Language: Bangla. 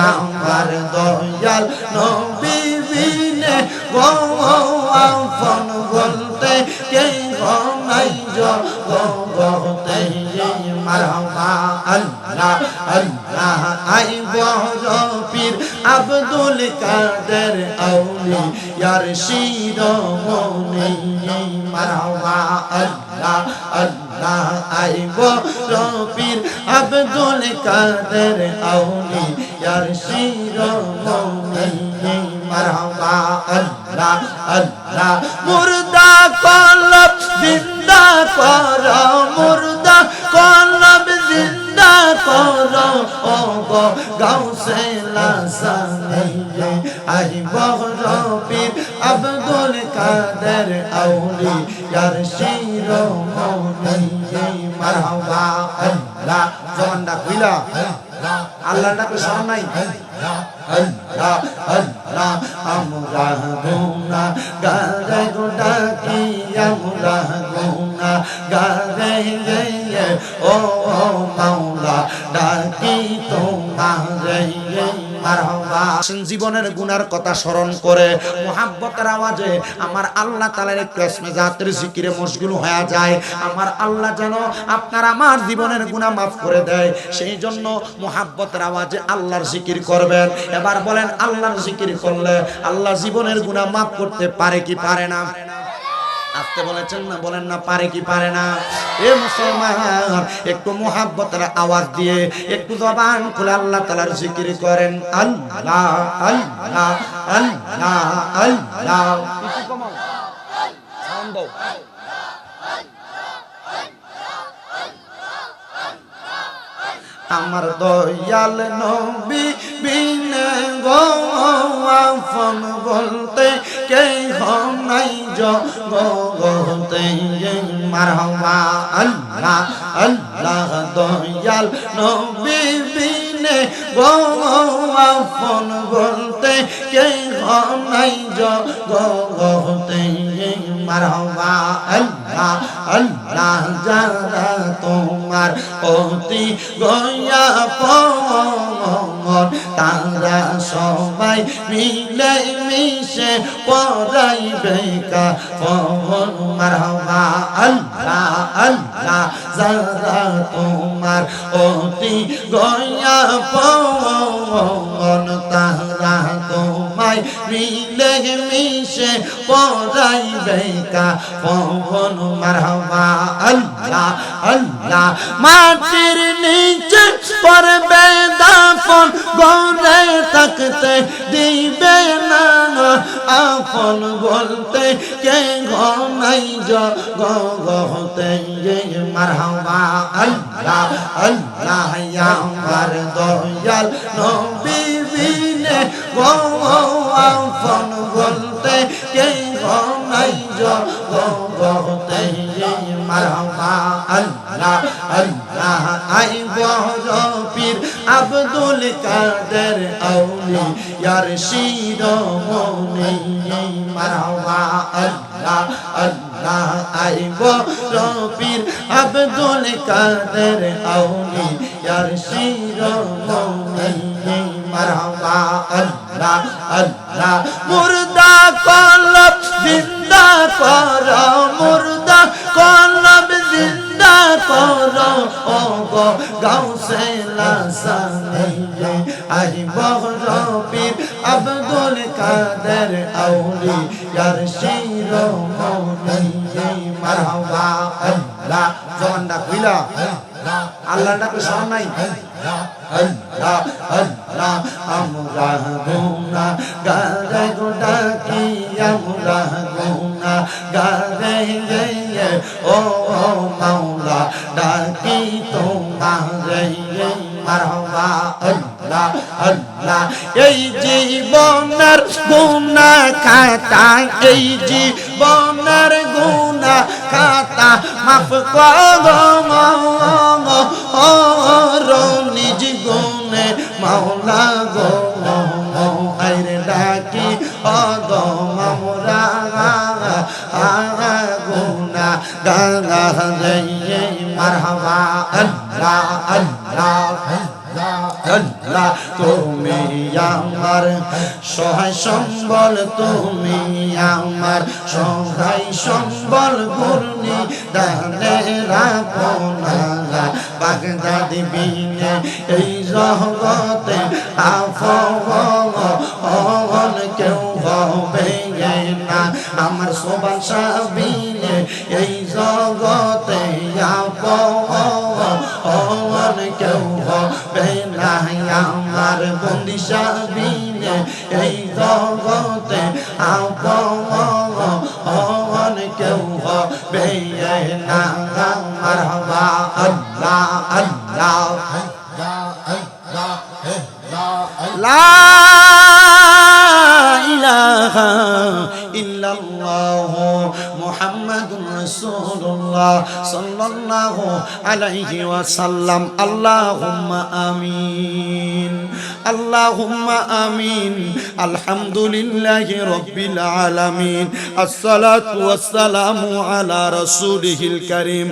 আমার দয়াল নবী বিনে গো আপন বলতে কে নাই জগতে মারহাবা আল্লাহ আল্লাহ আই বড় পীর আব্দুল কাদের আউলিয়ার শিরোমণি মারহাবা আল্লাহ আল্লাহ আই বড় পীর আব্দুল কাদের আউলিয়ার শিরোমণি মারহাবা আল্লাহ আল্লাহ মুর্দা কলব জিন্দা করো মুর্দা কলব জিন্দা করো ও গো গাউসে লাসানে আই বড় পীর আব্দুল কাদের আউলিয়ার শিরোমণি মারহাবা আল্লাহ জবানটা খুইলা আল্লাহ ডাকে শরণ নাই আল্লাহ আল্লাহ আমরা গুনা গারে গোটা কি আমরা গুনা গারে ও মাওলা ডাকি তোমারে মারহাবা জীবনের গুনার কথা স্মরণ করে মুহাব্বতের আওয়াজে আমার আল্লাহ তাআলার একটু ইসমে জাতের জিকিরে মশগুল হয়ে যায় আমার আল্লাহ যেন আপনার আমার জীবনের গুনাহ maaf করে দেয় সেই জন্য মুহাব্বতের আওয়াজে আল্লাহর জিকির করবেন এবার বলেন আল্লাহর জিকির করলে আল্লাহ জীবনের গুনাহ maaf করতে পারে কি পারে না আস্তে বলেছেন না বলেন না পারে কি পারে না এ মুসলমান একটু মুহাব্বতের আওয়াজ দিয়ে একটু জবান খুলে আল্লাহ তাআলার জিকির করেন আল্লাহ আল্লাহ আল্লাহ আল্লাহ কিছু কমাও সাউন্ড দাও আমার দয়াল নবী বিনে গো আপন বলতে কে নাই জগতে মারহাবা আল্লাহ আল্লাহ দয়াল নবী বিনে গো আপন বলতে কে নাই জগতে মারহাবা আল্লাহ আল্লাহ যারা তোমার অতি গয়া পর তারা সবাই মিলে মিশে পড়াইবে কাফন মারহাবা আল্লাহ আল্লাহ যারা তোমার অতি গয়া পর তারা তোমায় মিলে মিশে পড়াইবে কাফন মারহাবা আল্লাহ আল্লাহ মাটির নিচে পড়বে দাফন গড়ে থাকতে দিবে না আপন বলতে কে নাই জগতে মারহাবা আল্লাহ আল্লাহ আমার দয়াল নবী বিনে গো আপন বলতে কে নাই জগতে মারহাবা আল্লাহ আল্লাহ আই বড় পীর আব্দুল কাদের আউলিয়ার শিরোমণি মারহাবা আল্লাহ আল্লাহ আই বড় পীর আব্দুল কাদের আউলিয়ার শিরোমণি মারহাবা আল্লাহ আল্লাহ মুর্দা কলব জিন্দা করো মুর্দা কলব জিন্দা করো ও গো গাউসে লাসানে আই বড় পীর আব্দুল কাদের আউলিয়ার শিরোমণি মারহাবা আল্লাহ জবানটা খুইলা আল্লাহ ডাকে শরণ নাই আল্লাহ আল্লাহ আমরা গুনা গারে গোটা কি আমরা গুনা গারে ও মাওলা ডাকি তোমারে মারহাবা আল্লাহ আল্লাহ এই জীবনের গুনাহ খাতা এই জীবনের গুনাহ খাতা মাফ করো নিজ গুণে মাওলা গো আইরে ডাকি অগো মামরা গুনা গাঙ্গা মারহাবা আল্লাহ আল্লাহ আল্লাহ তুমি আমার সহায় সম্বল, তুমি আমার সহায় সম্বল, ঘূর্ণি দানের আপনা বাগদাদি বিনে এই জগতে আপন কেউ হবে না, আমার সোবান সাবিনে এই জগতে আপন কেউ হবে না, আমার বন্দি সাবিনে এই জগতে আপন কেউ হবে না। মারহাবা আল্লাহ আল্লাহ লা ইলাহা ইল্লাল্লাহ মুহাম্মাদুর রাসূলুল্লাহ সাল্লাল্লাহু আলাইহি ওয়াসাল্লাম। আল্লাহুম্মা আমিন আল্লাহুম্মা আমিন। আলহামদুলিল্লাহি রাব্বিল আলামিন। আসসালাতু ওয়াসসালামু আলা রাসূলিহিল কারীম